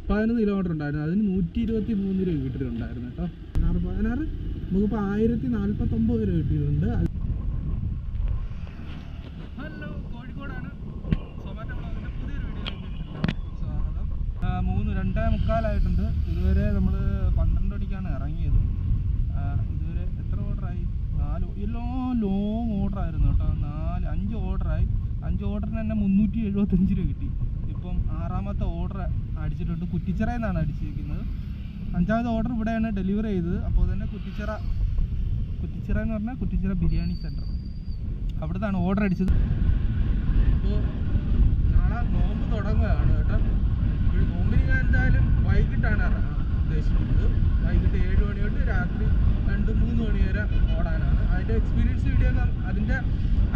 11 kilometre ഉണ്ടായിരുന്നു, അതിന് 123 രൂപ കിട്ടിയിട്ടുണ്ടായിരുന്നു കേട്ടോ. 16 നമുക്കിപ്പോൾ 1049 രൂപ കിട്ടിയിട്ടുണ്ട്. ഹലോ, കോഴിക്കോടാണ്. സൊമാറ്റോ ബ്ലോഗിൻ്റെ പുതിയൊരു വീഡിയോയിലേക്ക് സ്വാഗതം. 2:45 ഇതുവരെ നമ്മൾ 12 മണിക്കാണ് ഇറങ്ങിയത്. ഇതുവരെ എത്ര ഓർഡറായി? 4. എല്ലാം ലോങ് ഓർഡർ ആയിരുന്നു കേട്ടോ. 5 ഓർഡറായി. 5 ഓർഡറിന് തന്നെ 375 രൂപ കിട്ടി. ഇപ്പം 6ാമത്തെ ഓർഡർ അടിച്ചിട്ടുണ്ട്. കുറ്റിച്ചിറയിൽ നിന്നാണ് അടിച്ചിരിക്കുന്നത്. 5ാമത്തെ ഓർഡർ ഇവിടെയാണ് ഡെലിവറി ചെയ്തത്. അപ്പോൾ തന്നെ കുറ്റിച്ചിറ എന്ന് പറഞ്ഞാൽ കുറ്റിച്ചിറ ബിരിയാണി സെൻറ്റർ, അവിടെ നിന്നാണ് ഓർഡർ അടിച്ചത്. അപ്പോൾ നാളെ നോമ്പ് തുടങ്ങുകയാണ് കേട്ടോ. ഒരു നോമ്പിന് ഞാൻ എന്തായാലും വൈകിട്ടാണ് ഉദ്ദേശിക്കുന്നത്. വൈകിട്ട് 7 മണി തൊട്ട് രാത്രി 2-3 മണി വരെ ഓടാനാണ്. അതിൻ്റെ എക്സ്പീരിയൻസ് വീഡിയോ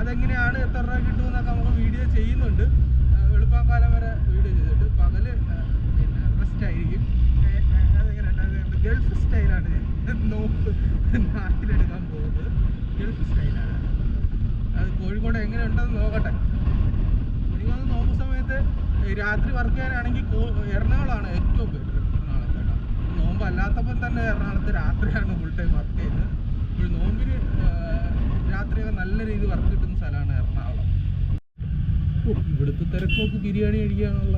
അതെങ്ങനെയാണ്, എത്ര രൂപ കിട്ടുമെന്നൊക്കെ നമുക്ക് വീഡിയോ ചെയ്യുന്നുണ്ട്. വെളുപ്പാങ്കാലം വരെ വീഡിയോ ചെയ്തിട്ട് പകല് പിന്നെ റെസ്റ്റ് ആയിരിക്കും. അതെങ്ങനെയുണ്ട്, ഗൾഫ് സ്റ്റൈലാണ് നോമ്പ് നാട്ടിലെടുക്കാൻ പോകുന്നത്. ഗൾഫ് സ്റ്റൈലാണ്. അത് കോഴിക്കോട് എങ്ങനെയുണ്ടെന്ന് നോക്കട്ടെ. എനിക്ക് തോന്നുന്നു നോമ്പ് സമയത്ത് രാത്രി വർക്ക് ചെയ്യാനാണെങ്കിൽ എറണാകുളമാണ് ഏറ്റവും ബെറ്റർ. എറണാകുളത്ത് കേട്ടോ. നോമ്പ് അല്ലാത്തപ്പം തന്നെ എറണാകുളത്ത് രാത്രിയാണ് ഫുൾ ടൈം വർക്ക് ചെയ്യുന്നത്. ഒരു നോമ്പിന് രാത്രിയൊക്കെ നല്ല രീതിയിൽ വർക്ക് കിട്ടുന്ന സ്ഥലമാണ് എറണാകുളം. ഇവിടുത്തെ തിരക്കൊക്കെ ബിരിയാണി കഴിക്കാനുള്ള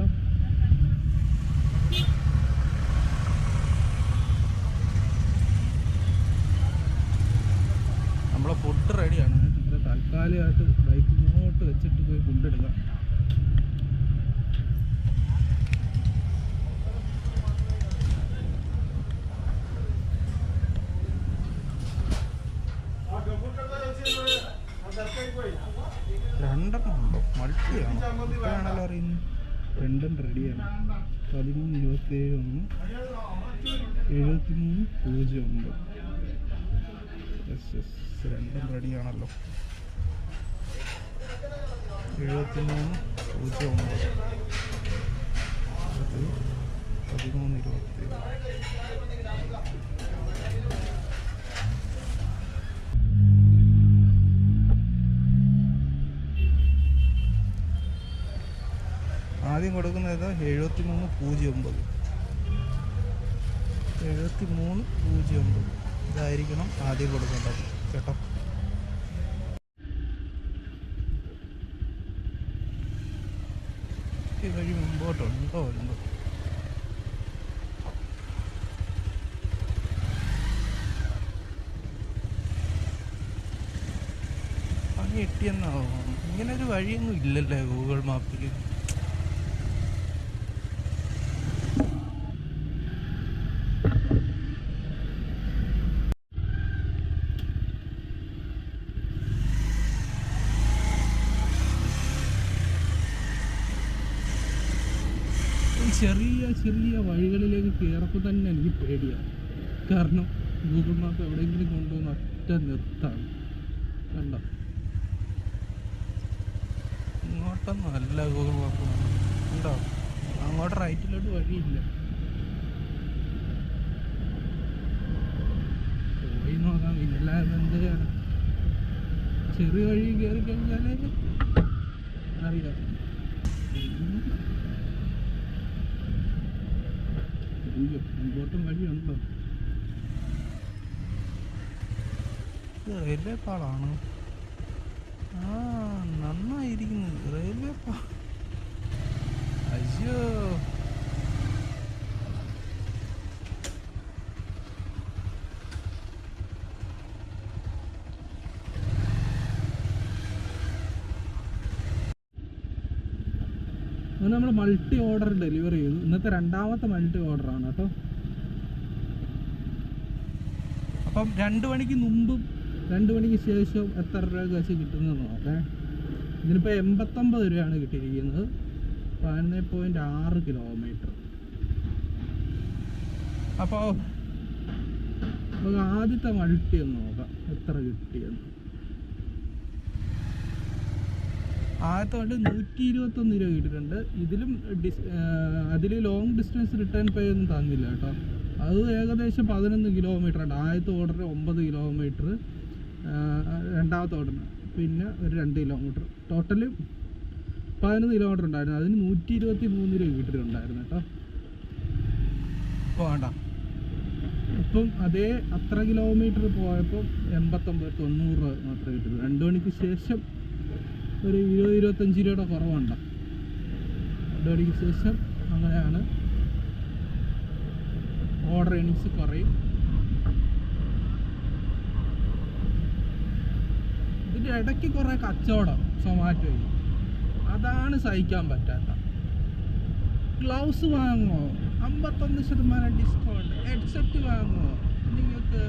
നമ്മളെ ഫുഡ് റെഡിയാണ്. ഇവിടെ താൽക്കാലികമായിട്ട് ബൈക്ക് ഇങ്ങോട്ട് വെച്ചിട്ട് പോയി ഫുഡ് എടുക്കാം. രണ്ടെണ്ണമുണ്ടോ? മൾട്ടിയാണോ? ഇപ്പോഴാണല്ലോ അറിയുന്നത്. രണ്ടും റെഡിയാണ്. 13:27 73:09. രണ്ടും റെഡിയാണല്ലോ. 73:09 13:27. ആദ്യം കൊടുക്കുന്നത് 73:09. 73:09 ഇതായിരിക്കണം ആദ്യം കൊടുക്കേണ്ടത് കേട്ടോ. ഈ വഴി മുമ്പോട്ടുണ്ടോ എന്തോ. പണി എട്ടിയെന്നാവും. ഇങ്ങനൊരു വഴിയൊന്നും ഇല്ലല്ലേ ഗൂഗിൾ മാപ്പിൽ. ചെറിയ വഴികളിലേക്ക് കയറപ്പോൾ തന്നെ എനിക്ക് പേടിയാണ്. കാരണം ഗൂഗിൾ മാപ്പ് എവിടെയെങ്കിലും കൊണ്ടുവന്ന് ഒറ്റ നിർത്താണ്. കണ്ടോ, ഇങ്ങോട്ടൊന്നും അല്ല ഗൂഗിൾ മാപ്പ്. ഉണ്ടോ, അങ്ങോട്ട് റൈറ്റിലോട്ട് വഴിയില്ല. പോയി നോക്കാം. ഇല്ലാതെ എന്ത് ചെയ്യാൻ? ചെറിയ വഴി കയറി കഴിഞ്ഞാലേ അറിയാം. മുമ്പോട്ടും വഴിയുണ്ടോ? റെയിൽവേ പാളാണ്. നന്നായിരിക്കുന്നത് റെയിൽവേ പാളം. അയ്യോ, നമ്മൾ മൾട്ടി ഓർഡർ ഡെലിവറി ചെയ്തു. ഇന്നത്തെ 2ാമത്തെ മൾട്ടി ഓർഡറാണ് കേട്ടോ. അപ്പം 2 മണിക്ക് മുമ്പും 2 മണിക്ക് ശേഷവും എത്ര രൂപ വെച്ച് കിട്ടുന്നത് നോക്കാം. ഇതിനിപ്പോൾ 89 രൂപയാണ് കിട്ടിയിരിക്കുന്നത്. 11.6 കിലോമീറ്റർ. അപ്പോൾ നമുക്ക് ആദ്യത്തെ മൾട്ടി ഒന്ന് നോക്കാം എത്ര കിട്ടിയെന്ന്. ആദ്യത്തെ വണ്ടി 121 രൂപ കിട്ടിയിട്ടുണ്ട്. അതിൽ ലോങ് ഡിസ്റ്റൻസ് റിട്ടേൺ പേ ഒന്നും തന്നില്ല കേട്ടോ. അത് ഏകദേശം 11 കിലോമീറ്റർ ഉണ്ട്. ആദ്യത്തെ ഓർഡർ 9 കിലോമീറ്റർ, 2ാമത്തെ ഓർഡറിന് പിന്നെ ഒരു 2 കിലോമീറ്റർ, ടോട്ടല് 11 കിലോമീറ്റർ ഉണ്ടായിരുന്നു. അതിന് 123 രൂപ കിട്ടിയിട്ടുണ്ടായിരുന്നു കേട്ടോ. ഇപ്പോൾ വേണ്ട, ഇപ്പം അതേ അത്ര കിലോമീറ്റർ പോയപ്പോൾ 89-90 രൂപ മാത്രമേ കിട്ടുള്ളൂ. 2 മണിക്ക് ശേഷം ഒരു 20-25 രൂപയുടെ കുറവുണ്ടോ. 2 മണിക്ക് ശേഷം അങ്ങനെയാണ് ഓർഡർ ഏണിങ്സ് കുറയും. ഇതിൻ്റെ ഇടയ്ക്ക് കുറേ കച്ചവടം സൊമാറ്റോയിൽ, അതാണ് സഹിക്കാൻ പറ്റാത്ത. ഗ്ലൗസ് വാങ്ങുമോ 51% ഡിസ്കൗണ്ട്, ഹെഡ്സെറ്റ് വാങ്ങുമോ നിങ്ങൾക്ക്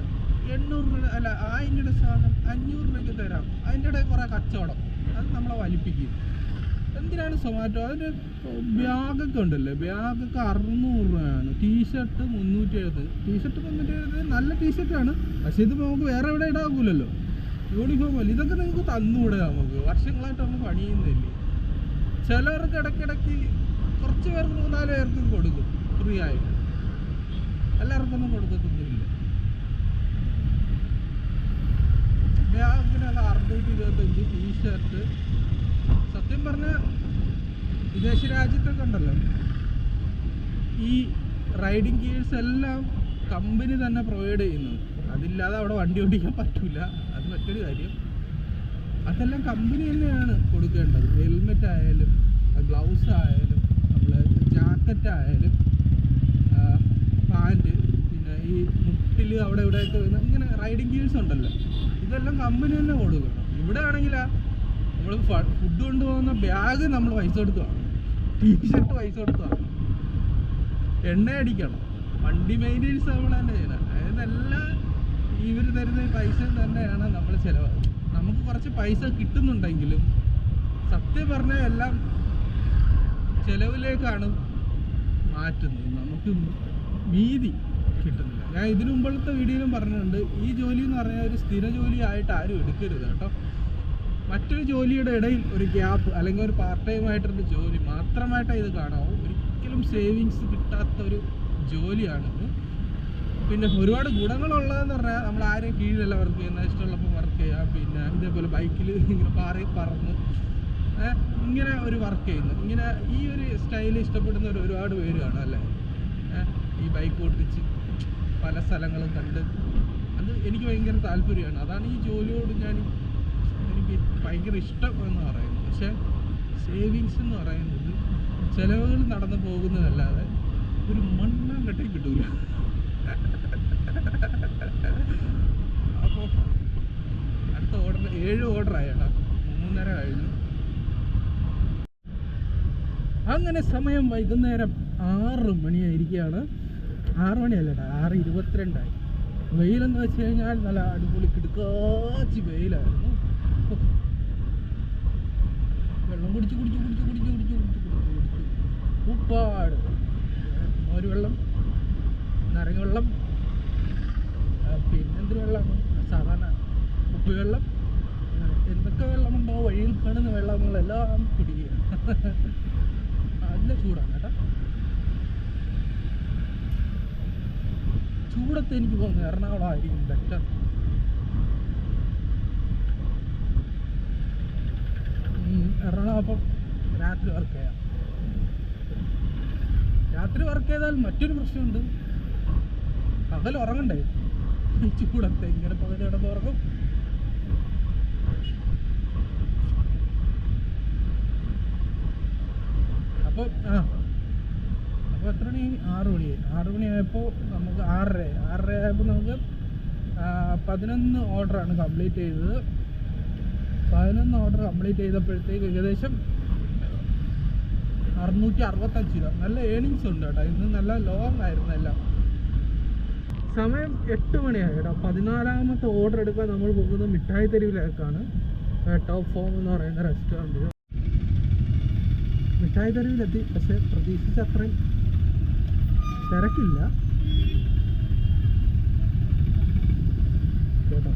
800 രൂപ അല്ല 1000 രൂപ സാധനം 500 രൂപയ്ക്ക് തരാം. അതിൻ്റെ ഇടയിൽ കുറേ കച്ചവടം, അത് നമ്മളെ വലിപ്പിക്കും. എന്തിനാണ് സൊമാറ്റോ? അതിൻ്റെ ബാഗൊക്കെ ഉണ്ടല്ലോ, ബാഗൊക്കെ 600 രൂപയാണ്. ടീഷർട്ട് 370. ടീഷർട്ട് 370 നല്ല ടീഷർട്ടാണ്, പക്ഷേ ഇത് നമുക്ക് വേറെ എവിടെ ഇടാകൂലല്ലോ. യൂണിഫോം അല്ല, ഇതൊക്കെ നിങ്ങൾക്ക് തന്നുകൂടെ? നമുക്ക് വർഷങ്ങളായിട്ട് നമ്മൾ പണിയുന്നില്ലേ. ചിലവർക്ക് ഇടയ്ക്കിടയ്ക്ക് കുറച്ച് പേർക്ക് 3-4 പേർക്കും കൊടുക്കും ഫ്രീ ആയിട്ട്, എല്ലാവർക്കൊന്നും കൊടുക്കത്തൊന്നുമില്ല. ബാഗിന് അത് 625. ടീഷർട്ട് സത്യം പറഞ്ഞാൽ വിദേശ രാജ്യത്തൊക്കെ ഉണ്ടല്ലോ ഈ റൈഡിങ് ഗിയേഴ്സ് എല്ലാം കമ്പനി തന്നെ പ്രൊവൈഡ് ചെയ്യുന്നു. അതില്ലാതെ അവിടെ വണ്ടി ഓടിക്കാൻ പറ്റില്ല, അത് മറ്റൊരു കാര്യം. അതെല്ലാം കമ്പനി തന്നെയാണ് കൊടുക്കേണ്ടത്. ഹെൽമെറ്റ് ആയാലും ഗ്ലൗസ് ആയാലും നമ്മൾ ജാക്കറ്റ് ആയാലും പാൻറ്റ്, പിന്നെ ഈ മുട്ടിൽ അവിടെ ഇവിടെയൊക്കെ വരുന്ന ഇങ്ങനെ റൈഡിങ് ഗിയേഴ്സ് ഉണ്ടല്ലോ, ഇതെല്ലാം കമ്പനി തന്നെ കൊടുക്കണം. ഇവിടെ ആണെങ്കിൽ നമ്മൾ ഫുഡ് കൊണ്ടുപോകുന്ന ബാഗ് നമ്മൾ പൈസ കൊടുത്ത് വാങ്ങണം, ടീഷർട്ട് പൈസ കൊടുത്ത് വാങ്ങണം, എണ്ണ അടിക്കണം, വണ്ടി മെയിൻ്റെനൻസ് നമ്മൾ തന്നെ ചെയ്യണം. അതെല്ലാം ഇവർ തരുന്ന പൈസ തന്നെയാണ് നമ്മൾ ചിലവാക്കുന്നത്. നമുക്ക് കുറച്ച് പൈസ കിട്ടുന്നുണ്ടെങ്കിലും സത്യം പറഞ്ഞാൽ എല്ലാം ചിലവിലേക്കാണ് മാറ്റുന്നത്, നമുക്ക് മീതി കിട്ടുന്നില്ല. ഞാൻ ഇതിനു മുമ്പത്തെ വീഡിയോയിലും പറഞ്ഞിട്ടുണ്ട്, ഈ ജോലി എന്ന് പറഞ്ഞാൽ ഒരു സ്ഥിര ജോലി ആയിട്ട് ആരും എടുക്കരുത് കേട്ടോ. മറ്റൊരു ജോലിയുടെ ഇടയിൽ ഒരു ഗ്യാപ്പ് അല്ലെങ്കിൽ ഒരു പാർട്ട് ടൈം ആയിട്ടൊരു ജോലി മാത്രമായിട്ടേ ഇത് കാണാവൂ. ഒരിക്കലും സേവിങ്സ് കിട്ടാത്ത ഒരു ജോലിയാണിത്. പിന്നെ ഒരുപാട് ഗുണങ്ങളുള്ളതെന്ന് പറഞ്ഞാൽ നമ്മൾ ആരെയും കീഴിലല്ല വർക്ക് ചെയ്യുന്നത്, ഇഷ്ടമുള്ളപ്പോൾ വർക്ക് ചെയ്യാം. പിന്നെ ഇതേപോലെ ബൈക്കിൽ ഇങ്ങനെ പറന്ന് ഇങ്ങനെ ഒരു വർക്ക് ചെയ്യുന്നു. ഇങ്ങനെ ഈ ഒരു സ്റ്റൈൽ ഇഷ്ടപ്പെടുന്ന ഒരുപാട് പേര് കാണും അല്ലേ. ഈ ബൈക്ക് ഓടിച്ച് പല സ്ഥലങ്ങളും കണ്ട്, അത് എനിക്ക് ഭയങ്കര താല്പര്യമാണ്. അതാണ് ഈ ജോലിയോട് എനിക്ക് ഭയങ്കര ഇഷ്ടം എന്ന് പറയുന്നത്. പക്ഷേ സേവിങ്സ് എന്ന് പറയുന്നത് ചിലവുകൾ നടന്നു പോകുന്നതല്ലാതെ ഒരു മണ്ണാൻ കെട്ടി കിട്ടൂല. അപ്പോൾ അടുത്ത ഓർഡർ 7 ഓർഡറായിട്ടാ, 3:30 കഴിഞ്ഞു. അങ്ങനെ സമയം വൈകുന്നേരം 6 മണിയായിരിക്കുകയാണ്. 6 മണിയല്ലടാ, 6:22. വെയിലെന്ന് വെച്ച് കഴിഞ്ഞാൽ നല്ല അടിപൊളി കിടുക്കാച്ചി വെയിലായിരുന്നു. വെള്ളം കുടിച്ച് ഉപ്പാട് മോര് വെള്ളം, നാരങ്ങ വെള്ളം, പിന്നെന്തൊരു വെള്ളമാണ് സാധാരണ ഉപ്പുവെള്ളം, എന്തൊക്കെ വെള്ളമുണ്ടോ വഴിയിൽ കാണുന്ന വെള്ളങ്ങളെല്ലാം കുടിക്കുക. നല്ല ചൂടാണ് കേട്ടോ. ചൂടത്ത് എനിക്ക് തോന്നുന്നു എറണാകുളമായിരിക്കും ബെറ്റർ. എറണാകുളം അപ്പം രാത്രി വർക്ക് ചെയ്യാം. രാത്രി വർക്ക് ചെയ്താൽ മറ്റൊരു പ്രശ്നമുണ്ട്, പകൽ ഉറങ്ങണ്ടേ. ചൂടത്തെ ഇങ്ങനെ പകൽ കിടന്ന് ഉറങ്ങും. അപ്പോൾ അപ്പോൾ എത്ര മണി? 6 മണിയായി. 6 മണിയായപ്പോൾ നമുക്ക് 6:30 ആയപ്പോൾ നമുക്ക് 11 ഓർഡറാണ് കംപ്ലീറ്റ് ചെയ്തത്. 11 ഓർഡർ കംപ്ലീറ്റ് ചെയ്തപ്പോഴത്തേക്ക് ഏകദേശം 665 രൂപ. നല്ല ഏണിങ്സ് ഉണ്ട് കേട്ടോ. ഇന്ന് നല്ല ലോങ് ആയിരുന്നു എല്ലാം. സമയം 8 മണിയായി കേട്ടോ. 14ാമത്തെ ഓർഡർ എടുക്കാൻ നമ്മൾ പോകുന്നത് മിഠായി തെരുവിലേക്കാണ്. ടോപ്പ് ഫോം എന്ന് പറയുന്ന റെസ്റ്റോറൻറ്റ്. മിഠായി തെരുവിലെത്തി, പക്ഷേ പ്രതീക്ഷിച്ച അത്രയും തിരക്കില്ല കേട്ടോ.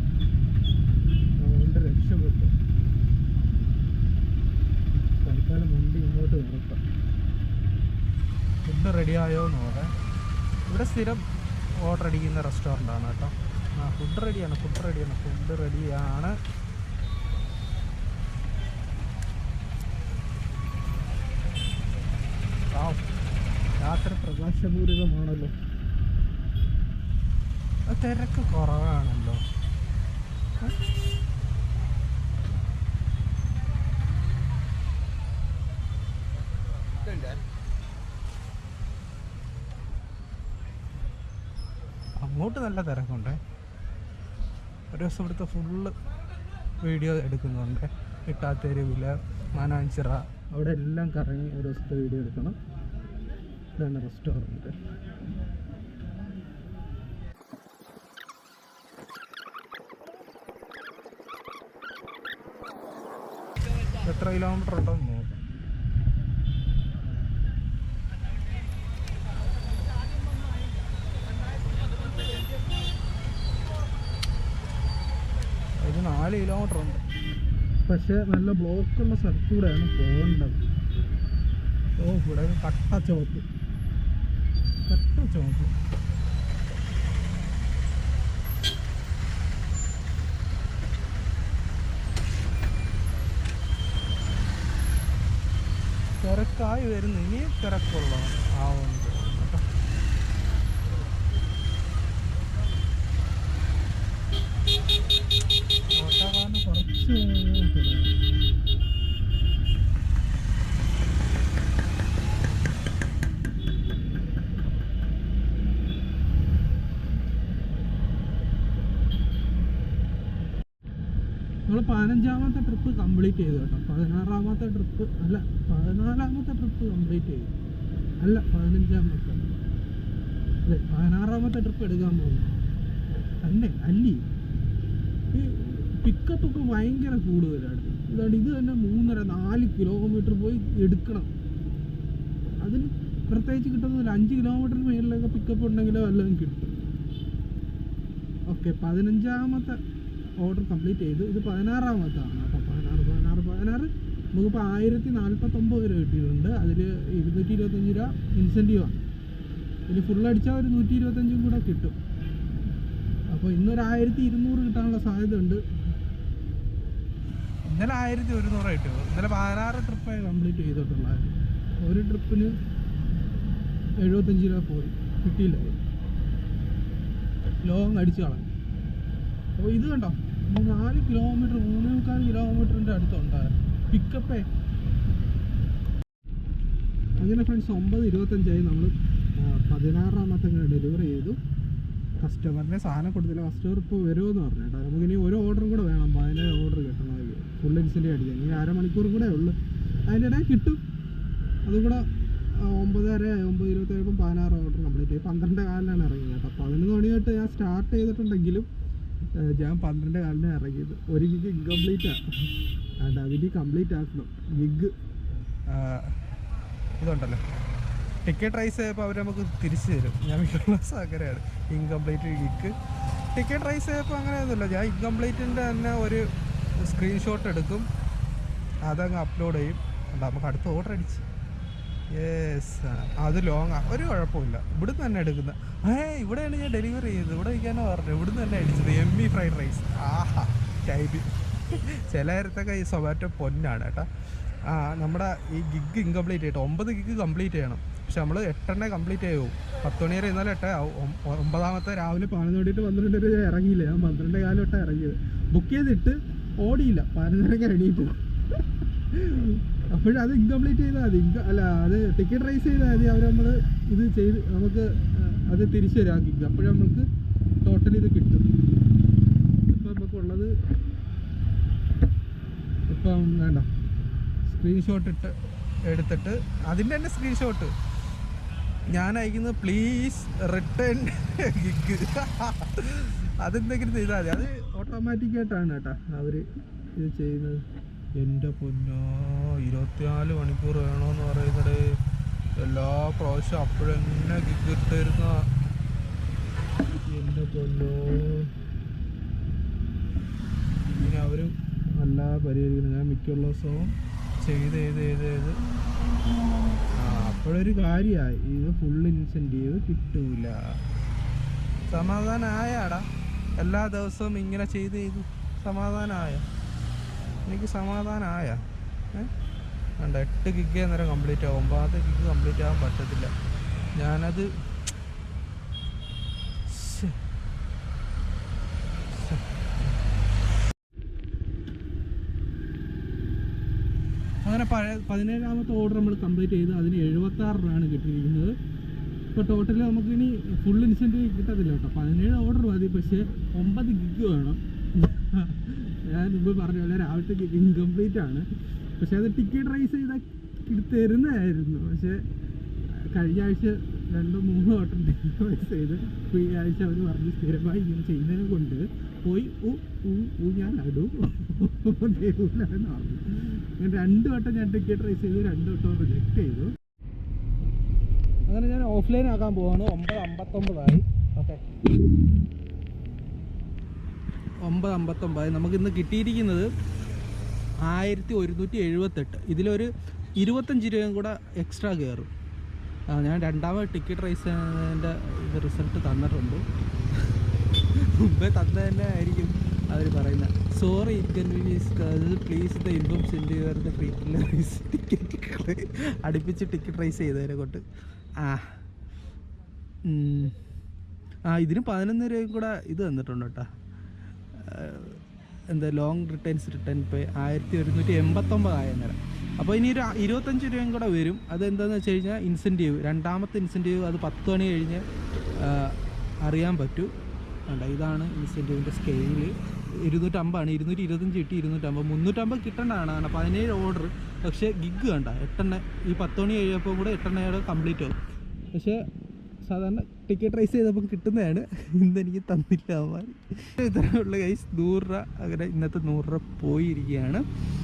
അതുകൊണ്ട് രക്ഷപ്പെട്ടു. തൽക്കാലം വണ്ടി ഇങ്ങോട്ട് നിർത്താം. ഫുഡ് റെഡിയായോ എന്ന് നോക്കാം. ഇവിടെ സ്ഥിരം ഓർഡർ അടിക്കുന്ന റെസ്റ്റോറൻ്റാണ് കേട്ടോ. ഫുഡ് റെഡിയാണ്. രാത്രി പ്രകാശപൂരിതമാണല്ലോ. തിരക്ക് കുറവാണല്ലോ. അങ്ങോട്ട് നല്ല തിരക്കുണ്ട്. ഒരു ദിവസം ഇവിടുത്തെ ഫുള്ള് വീഡിയോ എടുക്കുന്നുണ്ട്. ഇട്ടാത്തേരുവില, മാനാഞ്ചിറ, അവിടെ എല്ലാം കറങ്ങി ഒരു ദിവസത്തെ വീഡിയോ എടുക്കണം. ഇതാണ് റെസ്റ്റോറൻറ്റ്. എത്ര കിലോമീറ്റർ ഉണ്ടെന്ന് നോക്കാം. ഇത് 4 കിലോമീറ്റർ ഉണ്ട്. പക്ഷെ നല്ല ബ്ലോക്കുള്ള സ്ഥലത്തൂടെയാണ് പോകേണ്ടത്. ഓ, ഇവിടെ കട്ട ചുവപ്പ്. തിരക്കായി വരുന്നു. ഇനിയും തിരക്കുള്ള ആവുന്നുണ്ട് കേട്ടോ. ഓട്ടോക്കാരന് കുറച്ച് നമ്മൾ 15ാമത്തെ ട്രിപ്പ് കംപ്ലീറ്റ് ചെയ്തു കേട്ടോ. 16ാമത്തെ ട്രിപ്പ് അല്ല, 14ാമത്തെ ട്രിപ്പ് കംപ്ലീറ്റ് ചെയ്തു. അല്ല, 15ാമത്തെ. അതെ, 16ാമത്തെ ട്രിപ്പ് എടുക്കാൻ പോകുന്നു തന്നെ. അല്ലി ഈ പിക്കപ്പ് ഒക്കെ ഭയങ്കര കൂടുതലാണ്. ഇതാണ് ഇത് തന്നെ 3.5-4 കിലോമീറ്റർ പോയി എടുക്കണം. അതിന് പ്രത്യേകിച്ച് കിട്ടുന്നില്ല. 5 കിലോമീറ്ററിന് മേളിലൊക്കെ പിക്കപ്പ് ഉണ്ടെങ്കിലോ വല്ലതും കിട്ടും. ഓക്കെ, 15ാമത്തെ ഓർഡർ കംപ്ലീറ്റ് ചെയ്തു. ഇത് 16ാമത്താണ് കേട്ടോ. 16 നമുക്കിപ്പോൾ 1049 രൂപ കിട്ടിയിട്ടുണ്ട്. അതിൽ 225 രൂപ ഇൻസെൻറ്റീവാണ്. ഇനി ഫുൾ അടിച്ചാൽ ഒരു 125 കൂടെ കിട്ടും. അപ്പോൾ ഇന്നൊരു 1200 കിട്ടാനുള്ള സാധ്യത ഉണ്ട്. ഇന്നലെ 1100 കിട്ടുമോ? ഇന്നലെ 16 ട്രിപ്പായി കംപ്ലീറ്റ് ചെയ്തിട്ടുള്ളത്. ഒരു ട്രിപ്പിന് 75 രൂപ പോയി, കിട്ടിയില്ല. ലോങ് അടിച്ചു കളഞ്ഞു. അപ്പോൾ ഇത് കണ്ടോ, 4 കിലോമീറ്റർ 3.25 കിലോമീറ്ററിൻ്റെ അടുത്തുണ്ടായിരുന്നു പിക്കപ്പേ. അങ്ങനെ ഫ്രണ്ട്സ്, 9:25 നമ്മൾ 16ാമത്തെ ഡെലിവറി ചെയ്തു. കസ്റ്റമറിനെ സാധനം കൊടുത്തില്ല. കസ്റ്റമർ ഇപ്പോൾ വരുമെന്ന് പറഞ്ഞു കേട്ടോ. നമുക്കിനി ഒരു ഓർഡറും കൂടെ വേണം. 17 ഓർഡർ കിട്ടണമെങ്കിൽ ഫുൾ ഇൻസെൻറ്റീവ് അടിക്കാൻ. ഇനി 1/2 മണിക്കൂർ കൂടെ ഉള്ളു. അതിൻ്റെ ഇടയിൽ കിട്ടും. അതും കൂടെ 9:27 16 ഓർഡർ കംപ്ലീറ്റ് ചെയ്യും. 12:15 ഇറങ്ങി കേട്ടോ. 11 മണി തൊട്ട് ഞാൻ സ്റ്റാർട്ട് ചെയ്തിട്ടുണ്ടെങ്കിലും ഞാൻ 12:15 ഇറങ്ങിയത്. ഒരു ഗിഗ് ഇൻകംപ്ലീറ്റാണ്. അതിന് കംപ്ലീറ്റ് ആക്കണം ഗിഗ്. ഇതുണ്ടല്ലോ, ടിക്കറ്റ് റൈസ് ചെയ്യപ്പോൾ അവർ നമുക്ക് തിരിച്ചു തരും. ഞാൻ മിക്കുള്ള അങ്ങനെയാണ്. ഇൻകംപ്ലീറ്റ് ഗിഗ് ടിക്കറ്റ് റൈസ് ചെയ്യപ്പോൾ അങ്ങനെയൊന്നുമില്ല. ഞാൻ ഇൻകംപ്ലീറ്റിൻ്റെ തന്നെ ഒരു സ്ക്രീൻഷോട്ട് എടുക്കും, അതങ്ങ് അപ്ലോഡ് ചെയ്യും. നമുക്ക് അടുത്ത ഓർഡർ അടിച്ച്. യെസ്, അത് ലോങ്ങാണ്, ഒരു കുഴപ്പമില്ല. ഇവിടുന്ന് തന്നെ എടുക്കുന്നത്. ഇവിടെയാണ് ഞാൻ ഡെലിവറി ചെയ്തത്. ഇവിടെ ഇരിക്കാനോ പറഞ്ഞു. ഇവിടുന്ന് തന്നെ അടിച്ചത്. എമ്മി ഫ്രൈഡ് റൈസ്. ആഹാ, ടൈപ്പ്. ചിലയിടത്തൊക്കെ ഈ സൊമാറ്റോ പൊന്നാണ് കേട്ടോ. നമ്മുടെ ഈ ഗിഗ് ഇൻകംപ്ലീറ്റ് ആയിട്ട് 9 ഗിഗ് കംപ്ലീറ്റ് ചെയ്യണം. പക്ഷെ നമ്മൾ 8 കംപ്ലീറ്റ് ആവും. 10 മണി വരെ ഇന്നാലും 8 ആവും. 9ാമത്തെ രാവിലെ 11 12 വരെ ഇറങ്ങിയില്ല. ഞാൻ 12:15 ഇറങ്ങിയത്. ബുക്ക് ചെയ്തിട്ട് ഓടിയില്ല. 11:30 എണീറ്റ്. അപ്പോഴും അത് ഇൻകംപ്ലീറ്റ് ചെയ്താൽ മതി. അല്ല, അത് ടിക്കറ്റ് റൈസ് ചെയ്താൽ മതി. അവർ നമ്മൾ ഇത് ചെയ്ത് നമുക്ക് അത് തിരിച്ചു തരാം ഗിഗ്. അപ്പോഴും നമുക്ക് ടോട്ടൽ ഇത് കിട്ടും. ഇപ്പം നമുക്കുള്ളത് ഇപ്പം വേണ്ട, സ്ക്രീൻഷോട്ട് എടുത്തിട്ട് അതിൻ്റെ തന്നെ സ്ക്രീൻഷോട്ട് ഞാൻ അയക്കുന്നത്. Please return gig. അതെന്തെങ്കിലും ചെയ്താൽ മതി. അത് ഓട്ടോമാറ്റിക്കായിട്ടാണ് കേട്ടോ അവർ ഇത് ചെയ്യുന്നത്. എൻ്റെ പൊന്നോ, 24 മണിക്കൂർ വേണമെന്ന് പറയുന്നത്. എല്ലാ പ്രാവശ്യം അപ്പോഴെന്നെ ഗിഗ് ഇട്ടിരുന്ന. എൻ്റെ പൊന്നോ, ഇങ്ങനെ അവരും നല്ല പരിഹരിക്കുന്നു. ഞാൻ മിക്കുള്ള ദിവസവും ചെയ്ത് അപ്പോഴൊരു കാര്യമായി. ഇത് ഫുൾ ഇൻസെൻറ്റീവ് കിട്ടൂല. സമാധാനമായാടാ? എല്ലാ ദിവസവും ഇങ്ങനെ ചെയ്ത് സമാധാനമായ? എനിക്ക് സമാധാനമായ? വേണ്ട, 8 ഗിഗ് നേരം കംപ്ലീറ്റ് ആവും. 9ാമത്തെ ഗിഗ് കംപ്ലീറ്റ് ആകാൻ പറ്റത്തില്ല. ഞാനത് അങ്ങനെ 17ാമത്തെ ഓർഡർ നമ്മൾ കംപ്ലീറ്റ് ചെയ്ത് അതിന് 76 രൂപയാണ് കിട്ടിയിരിക്കുന്നത്. ഇപ്പോൾ ടോട്ടൽ നമുക്ക് ഇനി ഫുൾ ഇൻസെൻറ്റീവ് കിട്ടത്തില്ല കേട്ടോ. 17 ഓർഡർ മതി, പക്ഷേ 9 ഗിഗ് വേണം. ഞാൻ മുമ്പ് പറഞ്ഞ പോലെ രാവിലത്തെ ഇൻകംപ്ലീറ്റ് ആണ്. പക്ഷേ അത് ടിക്കറ്റ് റൈസ് ചെയ്താൽ തരുന്നതായിരുന്നു. പക്ഷേ കഴിഞ്ഞ ആഴ്ച 2-3 വട്ടം ടിക്കറ്റ് റൈസ് ചെയ്ത് ഈ ആഴ്ച അവർ പറഞ്ഞ് സ്ഥിരമായി ഇങ്ങനെ ചെയ്യുന്നതിനെ കൊണ്ട് പോയി ഞാൻ അടു തരൂല എന്ന് പറഞ്ഞു. ഞാൻ 2 വട്ടം ഞാൻ ടിക്കറ്റ് റൈസ് ചെയ്തു, 2 വട്ടം റിജക്റ്റ് ചെയ്തു. അങ്ങനെ ഞാൻ ഓഫ്ലൈൻ ആക്കാൻ പോവാണ്. 9:59 ഓക്കെ, 9:59. നമുക്കിന്ന് കിട്ടിയിരിക്കുന്നത് 1178. ഇതിലൊരു 25 രൂപയും കൂടെ എക്സ്ട്രാ കയറും. ഞാൻ രണ്ടാമത് ടിക്കറ്റ് റൈസിൻ്റെ ഇത് റിസൾട്ട് തന്നിട്ടുണ്ട്. മുമ്പേ തന്നത് തന്നെ ആയിരിക്കും അവർ പറയുന്നത്. Sorry inconvenience, please the inform send your the free rise ticket. അടുപ്പിച്ച് ടിക്കറ്റ് റൈസ് ചെയ്തതിനെ കൊണ്ട് ഇതിന് 11 രൂപയും കൂടെ ഇത് തന്നിട്ടുണ്ട് കേട്ടോ. എന്താ ലോങ് റിട്ടേൺ പേ 1189 അന്നേരം. അപ്പോൾ ഇനി ഒരു 25 രൂപയും കൂടെ വരും. അതെന്താണെന്ന് വെച്ച് കഴിഞ്ഞാൽ ഇൻസെൻറ്റീവ്, രണ്ടാമത്തെ ഇൻസെൻറ്റീവ്. അത് 10 മണി കഴിഞ്ഞ് അറിയാൻ പറ്റൂ. ഇതാണ് ഇൻസെൻറ്റീവിൻ്റെ സ്കെയില്. 250 ആണ്. 225 കിട്ടി, 250, 350 കിട്ടേണ്ടതാണ്. 17 ഓർഡർ, പക്ഷേ ഗിഗ് കണ്ട 8 ഈ 10 മണി കഴിയപ്പോൾ കൂടെ 8 കംപ്ലീറ്റ് ആവും. പക്ഷേ സാധാരണ ടിക്കറ്റ് റൈസ് ചെയ്തപ്പോൾ കിട്ടുന്നതാണ്. ഇന്നെനിക്ക് തന്നില്ല അവന്മാർ. ഇത്രയുള്ള ഗൈസ് 100 രൂപ. അങ്ങനെ ഇന്നത്തെ 100 രൂപ പോയിരിക്കുകയാണ്.